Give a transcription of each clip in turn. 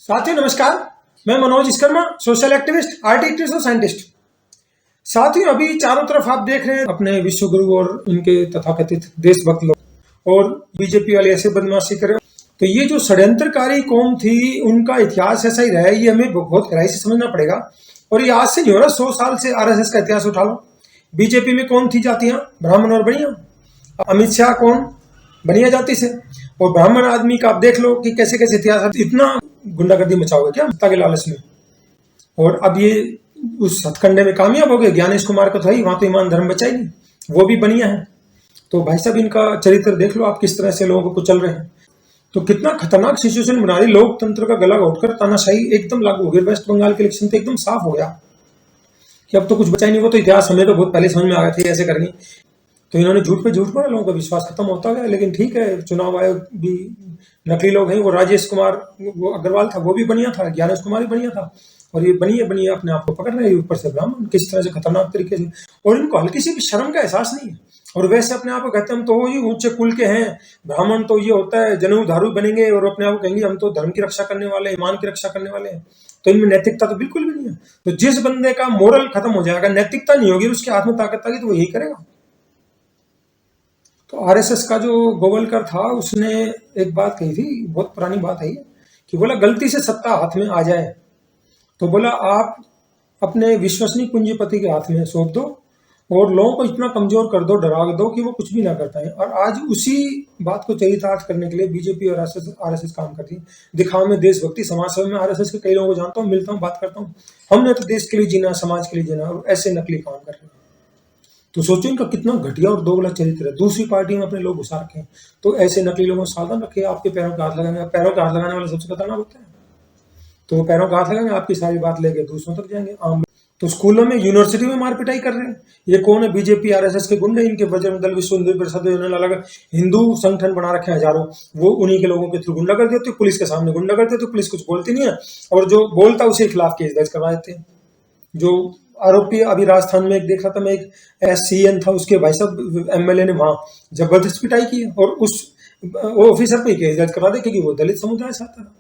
साथियों नमस्कार, मैं Manoj Vishwakarma, social activist, art activist और साइंटिस्ट। साथियों अभी चारों तरफ आप देख रहे हैं अपने विश्व गुरु और उनके तथाकथित देशभक्त लोग और बीजेपी वाले ऐसे बदमाशी करे। तो ये जो षड्यंत्रकारी कौम थी उनका इतिहास ऐसा ही रहा है, ये हमें बहुत गहराई से समझना पड़ेगा। और ये आज से नहीं हो रहा, 100 साल से आरएसएस का इतिहास उठा लो। बीजेपी में कौन थी जातियां? ब्राह्मण और बनिया। अमित शाह कौन? बनिया जाति से। और ब्राह्मण आदमी का आप देख लो कि कैसे कैसे इतिहास, इतना गुंडागर्दी मचाओगे क्या सत्ता के लालच में। और अब ये उस हथकंडे में कामयाब हो गए। ज्ञानेश कुमार का तो ही, वहां तो ईमान धर्म बचा ही नहीं, वो भी बनिया है। तो भाई साहब इनका चरित्र देख लो आप, किस तरह से लोगों को कुचल रहे हैं। तो कितना खतरनाक सिचुएशन बना रही। लोकतंत्र का गला घोटकर तानाशाही एकदम लागू हो गई। वेस्ट बंगाल के इलेक्शन तो एकदम साफ हो गया कि अब तो कुछ बचा ही नहीं। वो तो इतिहास हमें तो बहुत पहले समझ में आ गए थे ऐसे करेंगे। तो इन्होंने झूठ पे झूठ बोला, लोगों का विश्वास खत्म होता गया। लेकिन ठीक है, चुनाव आयोग भी नकली लोग हैं। वो राजेश कुमार, वो अग्रवाल था, वो भी बनिया था। ज्ञानेश कुमार भी बनिया था। और ये बनिया अपने आप को पकड़ रहे हैं, ऊपर से ब्राह्मण किस तरह से खतरनाक तरीके से। और इनको हल्की सी भी शर्म का एहसास नहीं है। और वैसे अपने आप को कहते हैं हम तो ये ऊंचे कुल के हैं, ब्राह्मण तो ये होता है जनेऊ धारू बनेंगे। और अपने आप को कहेंगे हम तो धर्म की रक्षा करने वाले, ईमान की रक्षा करने वाले हैं। तो इनमें नैतिकता तो बिल्कुल भी नहीं है। तो जिस बंदे का मोरल खत्म हो जाएगा, नैतिकता नहीं होगी, उसके हाथ में ताकत आएगी, तो वो यही करेगा। तो आरएसएस का जो गोवलकर था उसने एक बात कही थी, बहुत पुरानी बात है ये, कि बोला गलती से सत्ता हाथ में आ जाए तो बोला आप अपने विश्वसनीय पूंजीपति के हाथ में सौंप दो और लोगों को इतना कमजोर कर दो, डरा दो कि वो कुछ भी ना कर पाए। और आज उसी बात को चरितार्थ करने के लिए बीजेपी और आरएसएस काम करती है। दिखाओ में देशभक्ति, समाज सेवा में आरएसएस के कई लोगों को जानता हूँ, मिलता हूँ, बात करता हूँ। हमने तो देश के लिए जीना, समाज के लिए जीना, और ऐसे नकली काम कर रहे हैं। तो सोचो इनका कितना घटिया और दोगला चरित्र है। दूसरी पार्टी में अपने लोग घुसा रखे हैं। तो ऐसे नकली लोगों को सावधान रखिए। आपके पैरों का हाथ लगाने, पैरों का हाथ लगाने वाला सबसे खतरनाक होता है। तो वो पैरों का हाथ लगाएंगे, आपकी सारी बात लेके दूसरों तक जाएंगे। आम तो स्कूलों में, यूनिवर्सिटी में मार पिटाई कर रहे हैं। ये कौन है? बीजेपी आरएसएस के गुंडे। इनके बजरंग दल, विश्व हिंदू परिषद, उन्होंने अलग हिंदू संगठन बना रखे हैं हजारों। वो उन्हीं के लोगों के थ्रू गुंडा कर देते, पुलिस के सामने गुंडा कर देते, पुलिस कुछ बोलती नहीं है। और जो बोलता है उसके खिलाफ केस दर्ज करवा देते हैं। जो आरोपी अभी राजस्थान में एक देख रहा था मैं, एक एससीएन था, उसके भाई साहब एमएलए ने वहां जबरदस्त पिटाई की और उस ऑफिसर पे केस दर्ज करा दे क्योंकि वो दलित समुदाय से आता था।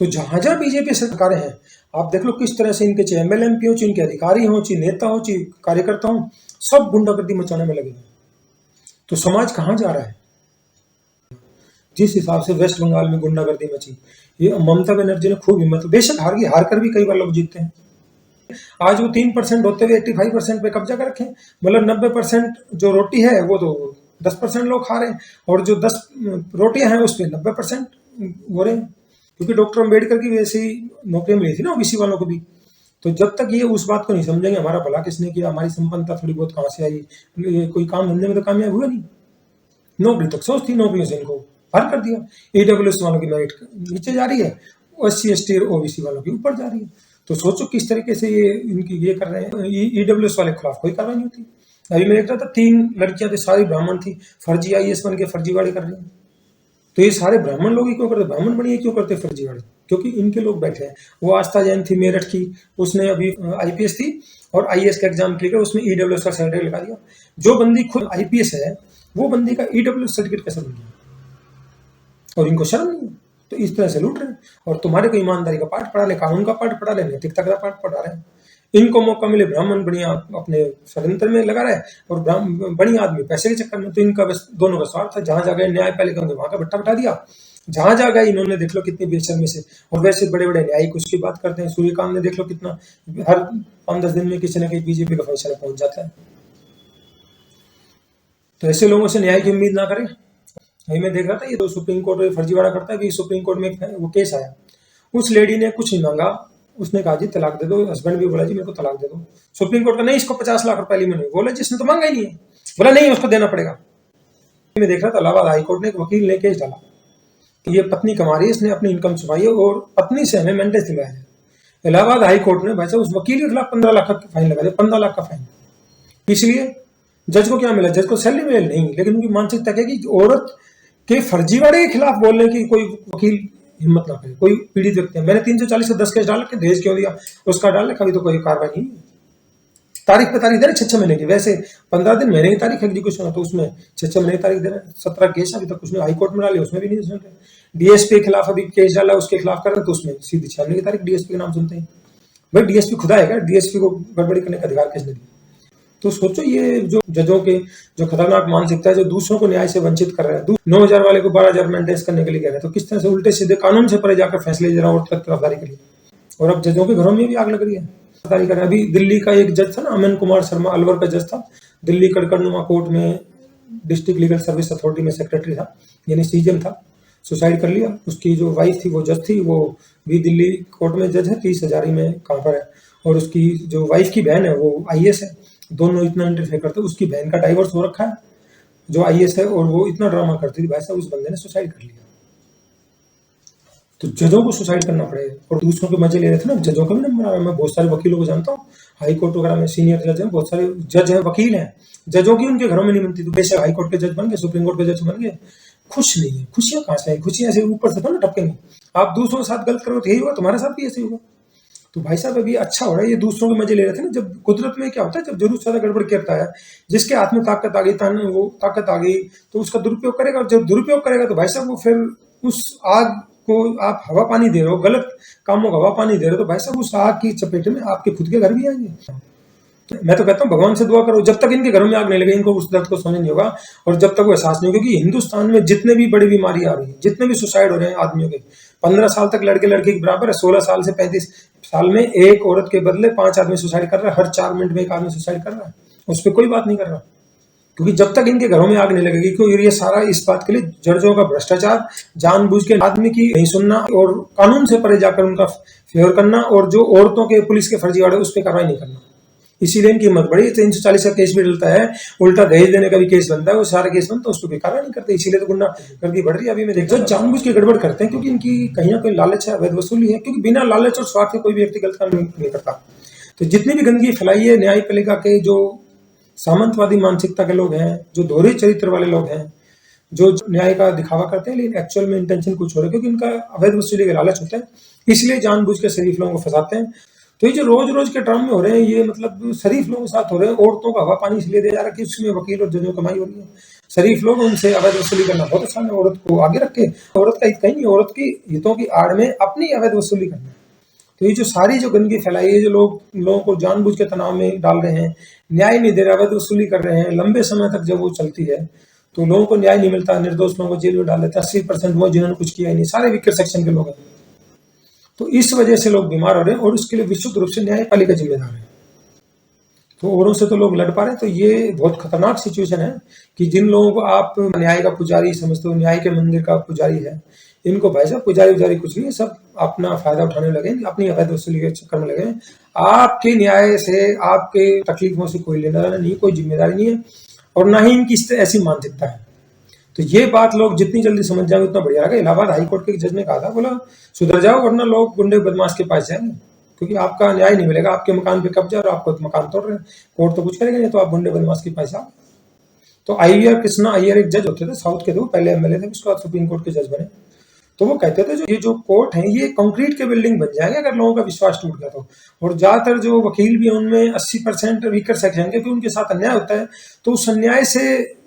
तो जहां जहां बीजेपी सरकारें हैं, आप देख लो किस तरह से इनके चाहे एमएलए एमपी हो, चाहे इनके अधिकारी हो, चाहे नेता हो, चाहे कार्यकर्ता हो, सब गुंडागर्दी मचाने में लगे हैं। तो समाज कहां जा रहा है? जिस हिसाब से वेस्ट बंगाल में गुंडागर्दी मची, ये ममता बनर्जी ने खूब हिम्मत, बेशक हार गई, हार कर भी कई बार लोग जीतते हैं। आज वो 3% होते हुए 85% पे कब्जा कर रखे। मतलब 90% जो रोटी है वो तो 10% लोग खा रहे हैं, और जो 10 रोटियां हैं उस पर 90% हो रहे हैं। क्योंकि डॉक्टर अम्बेडकर की वैसी नौकरी मिली थी ना ओबीसी वालों को भी। तो जब तक ये उस बात को नहीं समझेंगे हमारा भला किसने किया, हमारी संपन्नता थोड़ी बहुत कहाँ से आई, ये कोई काम धंधे में तो कामयाब हुआ नहीं। नौकरी तक सोच थी, नौकरियों से इनको बाहर कर दिया। ईडब्ल्यूएस वालों की मेरिट नीचे जा रही है, एससी एसटी और ओबीसी वालों की ऊपर जा रही है। तो सोचो किस तरीके से ये इनकी ये कर रहे हैं। ईडब्ल्यूएस वाले के खिलाफ कोई कार्रवाई नहीं होती। अभी मैं देख रहा था 3 लड़कियां थी, सारी ब्राह्मण थी, फर्जी आईएएस बन के फर्जीवाड़ी कर रही हैं। तो ये सारे ब्राह्मण लोग ही क्यों करते? ब्राह्मण बनिए क्यों करते फर्जीवाड़ी? क्योंकि इनके लोग बैठे हैं। वो आस्था जैन थी मेरठ की, उसने अभी आईपीएस थी और आईएएस का एग्जाम क्लियर, उसमें ईडब्ल्यूएस का सर्टिफिकेट लगा दिया। जो बंदी खुद आईपीएस है वो बंदी का ईडब्ल्यूएस सर्टिफिकेट कैसे बन गया? और इनको शर्म नहीं है। तो इस तरह से लूट रहे हैं। और तुम्हारे को ईमानदारी का पाठ पढ़ा ले, कानून का पाठ पढ़ा ले, नैतिकता का पाठ पढ़ा रहे हैं। इनको मौका मिले ब्राह्मण बढ़िया अपने षड्यंत्र में लगा रहे और बढ़िया आदमी पैसे के चक्कर में। तो इनका बस दोनों का स्वार्थ है। जहां जा गए न्यायपालिका में वहां का भट्टा बैठा दिया, जहां जा गए इन्होंने देख लो कितनी बेशर्मी से। और वैसे बड़े बड़े न्यायिक उसकी बात करते हैं। सूर्यकांत ने देख लो कितना, हर 5-10 दिन में किसी न कहीं बीजेपी का फैसला पहुंच जाता है। तो ऐसे लोगों से न्याय की उम्मीद ना करें। अभी मैं देख रहा था ये तो सुप्रीम कोर्ट में फर्जीवाड़ा करता है। सुप्रीम कोर्ट में वो केस आया, उस लेडी ने कुछ नहीं मांगा, उसने कहा जी तलाक दे दो। हस्बैंड भी बोला जी मेरे को तलाक दे दो। सुप्रीम कोर्ट का नहीं, इसको 50 लाख रुपए एलिमनी। बोला जिसने तो मांगा ही नहीं है, बोला नहीं उसको देना पड़ेगा। मैं देख रहा था इलाहाबाद हाईकोर्ट ने, एक वकील ने केस डाला कि ये पत्नी कमा रही है, इसने अपनी इनकम छुपाई है और पत्नी से हमें मेंटेस दिलाया है। इलाहाबाद हाईकोर्ट ने भाई साहब उस वकील के खिलाफ 15 लाख का फाइन लगा दिया। 15 लाख का फाइन। इसलिए जज को क्या मिला? जज को सैलरी मिले नहीं, लेकिन उनकी मानसिकता क्या कि औरत के फर्जीवाड़े के खिलाफ बोलने की कोई वकील हिम्मत ना करे, कोई पीड़ित व्यक्ति है। मैंने 340 से 10 केस डाल के दहेज क्यों दिया उसका डाल, कभी तो कोई कार्रवाई नहीं। तारीख पे तारीख दे रहे 6-6 महीने की, वैसे 15 दिन महीने की तारीख एग्जीक्यूशन है, तो उसमें 6-6 महीने की तारीख दे रहे हैं। 17 केस अभी तक उसने हाई कोर्ट में डाली, उसमें भी नहीं सुन रहे। डीएसपी के खिलाफ अभी केस डाला, उसके खिलाफ कर रहे हैं, तो उसमें सीधी 6 महीने की तारीख डीएसपी के नाम सुनते हैं। भाई डीएसपी खुदा है क्या? डीएसपी को गड़बड़ी करने का अधिकार किसने दिया? तो सोचो ये जो जजों के जो खतरनाक मानसिकता है, जो दूसरों को न्याय से वंचित कर रहा है, 9,000 वाले को 12,000 मेंटेन करने के लिए कह रहे हैं, तो किस तरह से उल्टे सीधे कानून से परे जाकर फैसले दे रहा है और तरफदारी के लिए। और अब जजों के घरों में भी आग लग रही है, तरफदारी कर रहे हैं। अभी दिल्ली का एक जज था ना, अमन कुमार शर्मा, अलवर का जज था, दिल्ली कड़कड़नुमा कोर्ट में डिस्ट्रिक्ट लीगल सर्विस अथॉरिटी में सेक्रेटरी था, यानी सीजन था, सुसाइड कर लिया। उसकी जो वाइफ थी वो जज थी, वो भी दिल्ली कोर्ट में जज है, 30 हजारी में कहाँ पर है। और उसकी जो वाइफ की बहन है वो आईएएस है, दोनों इतना इंटरफेयर करते। उसकी बहन का डाइवोर्स हो रखा है जो आईएएस है, और वो इतना ड्रामा करती थी, भाई साहब उस बंदे ने सुसाइड कर लिया। तो जजों को सुसाइड करना पड़ेगा और दूसरों के मजे ले रहे थे ना। जजों का भी नंबर आ रहा है, मैं बहुत सारे वकीलों को जानता हूँ, हाई कोर्ट वगैरह में सीनियर जज हैं, बहुत सारे जज हैं, वकील हैं, जजों की उनके घरों में नहीं बनती। तो बेशक हाई कोर्ट के जज बन गए, सुप्रीम कोर्ट के जज बन गए, खुश नहीं है। खुशियां कहाँ से आई? खुशियां ऐसे ऊपर से थोड़ा टपकेंगी। आप दूसरों के साथ गलत करो तो यही होगा, तुम्हारे साथ भी ऐसे होगा। तो भाई साहब अभी अच्छा हो रहा है, ये दूसरों के मजे ले रहे थे ना। जब कुदरत में क्या होता है, जब जरूरत से ज्यादा गड़बड़ करता है, जिसके हाथ में ताकत आ गई, वो ताकत आ गई, तो उसका दुरुपयोग करेगा। और जब दुरुपयोग करेगा तो भाई साहब वो फिर उस आग को आप हवा पानी दे रहे हो, गलत कामों को हवा पानी दे रहे हो, तो भाई साहब उस आग की चपेट में आपके खुद के घर भी आएंगे। तो मैं तो कहता हूँ भगवान से दुआ करो, जब तक इनके घरों में आग नहीं लगे, इनको उस दर्द को समझ नहीं होगा, और जब तक वो एहसास नहीं होगा। क्योंकि हिंदुस्तान में जितने भी बड़ी बीमारी आ रही है, जितने भी सुसाइड हो रहे हैं आदमियों के, 15 साल तक लड़के लड़की के बराबर है, 16 साल से 35 साल में एक औरत के बदले 5 आदमी सुसाइड कर रहा है, हर 4 मिनट में एक आदमी सुसाइड कर रहा है, उस पर कोई बात नहीं कर रहा। क्योंकि जब तक इनके घरों में आग नहीं लगेगी, क्योंकि ये सारा इस बात के लिए जजों का भ्रष्टाचार, जानबूझ के आदमी की नहीं सुनना और कानून से परे जाकर उनका फेवर करना, और जो औरतों के पुलिस के फर्जीवाड़े उस पर कार्रवाई नहीं करना। इसीलिए इनकी हिम्मत बढ़ी। 340 का केस भी डलता है, उल्टा दहेज देने का भी केस बनता है, वो सारा केस बनता है, उसको भी कार्रवाई नहीं करते। इसीलिए तो गुंडागर्दी बढ़ रही है। अभी मैं देखता हूं जानबूझ के गड़बड़ करते हैं, क्योंकि इनकी कहीं ना कहीं लालच है, अवैध वसूली है। क्योंकि बिना लालच और स्वार्थ के कोई भी व्यक्ति गलत काम नहीं करता। तो जितनी भी गंदगी फैलाई है, न्यायपालिका के जो सामंतवादी मानसिकता के लोग हैं, जो दोहरे चरित्र वाले लोग हैं, जो न्याय का दिखावा करते हैं लेकिन एक्चुअल में इंटेंशन कुछ हो रहा है, क्योंकि इनका अवैध वसूली का लालच होता है, इसलिए जानबूझ के शरीफ लोगों को फंसाते हैं। तो ये जो रोज रोज के ड्रामे हो रहे हैं, ये मतलब शरीफ लोगों के साथ हो रहे हैं। औरतों का हवा पानी इसलिए दिया जा रहा है कि उसमें वकील और जजों कमाई हो रही है। शरीफ लोग, उनसे अवैध वसूली करना बहुत आसान है। औरत को आगे रख के, औरत का हित कहीं नहीं, औरत की हितों की आड़ में अपनी अवैध वसूली करना। तो ये जो सारी जो गंदगी फैलाई है, जो लोगों को जानबूझ के तनाव में डाल रहे हैं, न्याय नहीं दे रहे, अवैध वसूली कर रहे हैं, लंबे समय तक जब वो चलती है तो लोगों को न्याय नहीं मिलता, निर्दोष लोगों को जेल में डाल देते हैं। 80% वो जिन्होंने कुछ किया ही नहीं, सारे विकृत सेक्शन के लोग हैं। तो इस वजह से लोग बीमार हो रहे हैं, और उसके लिए विशुद्ध रूप से न्यायपालिका जिम्मेदार है। तो औरों से तो लोग लड़ पा रहे हैं। तो ये बहुत खतरनाक सिचुएशन है कि जिन लोगों को आप न्याय का पुजारी समझते हो, न्याय के मंदिर का पुजारी है, इनको भाई साहब पुजारी उजारी कुछ नहीं है, सब अपना फायदा उठाने लगे, अपनी अवैध वसूली के चक्कर में लगे। आपके न्याय से, आपके तकलीफों से कोई लेना देना नहीं, कोई जिम्मेदारी नहीं है, और ना ही इनकी ऐसी मानसिकता है। तो ये बात लोग जितनी जल्दी समझ जाएंगे उतना बढ़िया रहेगा। इलाहाबाद हाईकोर्ट के जज ने कहा था, बोला सुधर जाओ वरना लोग गुंडे बदमाश के पास जाएंगे, क्योंकि आपका न्याय नहीं मिलेगा। आपके मकान पे कब्जा और आपको मकान तोड़ रहे हैं, कोर्ट तो कुछ करेगा नहीं, तो आप गुंडे बदमाश के पास आओ। तो IVR कृष्णा अय्यर एक जज होते थे साउथ के, थे पहले MLA थे, उसके बाद सुप्रीम कोर्ट के जज बने। तो वो कहते थे ये जो कोर्ट है ये कंक्रीट के बिल्डिंग बन जाएंगे अगर लोगों का विश्वास टूट गया तो। और ज्यादातर जो वकील भी हैं उनमें 80% वीकर सेक्शन है, क्योंकि उनके साथ अन्याय होता है, तो उस अन्याय से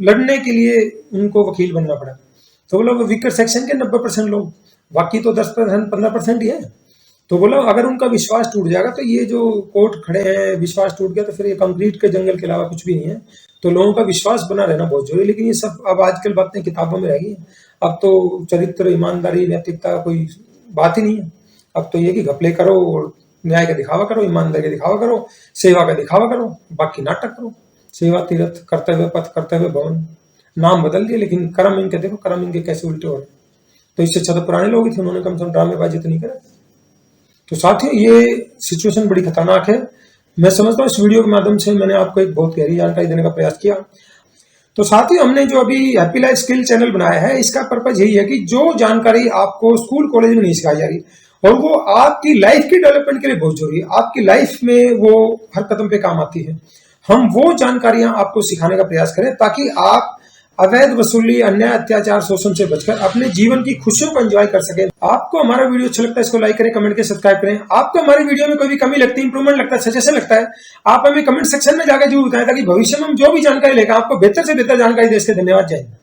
लड़ने के लिए उनको वकील बनना पड़ा। तो बोला वीकर सेक्शन के 90% लोग, बाकी तो 10% 15% ही है। तो बोला अगर उनका विश्वास टूट जाएगा तो ये जो कोर्ट खड़े हैं, विश्वास टूट गया तो फिर ये कंक्रीट के जंगल के अलावा कुछ भी नहीं है। तो लोगों का विश्वास बना रहना बहुत जरूरी। लेकिन ये सब अब आजकल बातें किताबों में रह गई हैं। अब तो चरित्र, ईमानदारी, नैतिकता कोई बात ही नहीं है। अब तो ये कि घपले करो और न्याय का दिखावा करो, ईमानदारी का दिखावा करो, सेवा का दिखावा करो, बाकी नाटक करो। सेवा तीर्थ, कर्तव्य पथ, कर्तव्य भवन, नाम बदल दिए लेकिन कर्म इनके देखो, कर्म इनके कैसे उल्टे हो रहे। तो इससे अच्छा तो पुराने लोग ही थे, उन्होंने कम से कम ड्रामेबाजी तो नहीं करा। तो साथियों ये सिचुएशन बड़ी खतरनाक है। मैं समझता हूँ इस वीडियो के माध्यम से मैंने आपको एक बहुत गहरी जानकारी देने का प्रयास किया। तो साथियों हमने जो अभी हैप्पी लाइफ स्किल चैनल बनाया है, इसका पर्पज यही है कि जो जानकारी आपको स्कूल कॉलेज में नहीं सिखाई जा रही और वो आपकी लाइफ की डेवलपमेंट के लिए बहुत जरूरी है, आपकी लाइफ में वो हर कदम पे काम आती है, हम वो जानकारियां आपको सिखाने का प्रयास करें ताकि आप अवैध वसूली, अन्याय, अत्याचार, शोषण से बचकर अपने जीवन की खुशियों को एंजॉय कर सके। आपको हमारा वीडियो अच्छा लगता है, इसको लाइक करें, कमेंट करें, सब्सक्राइब करें। आपको हमारे वीडियो में कोई भी कमी लगती है, इंप्रूवमेंट लगता है, सजेशन लगता है, आप हमें कमेंट सेक्शन में जाकर जरूर बताएं, ताकि भविष्य में हम जो भी जानकारी लेकर आपको बेहतर से बेहतर जानकारी दे सके। धन्यवाद, जय हिंद।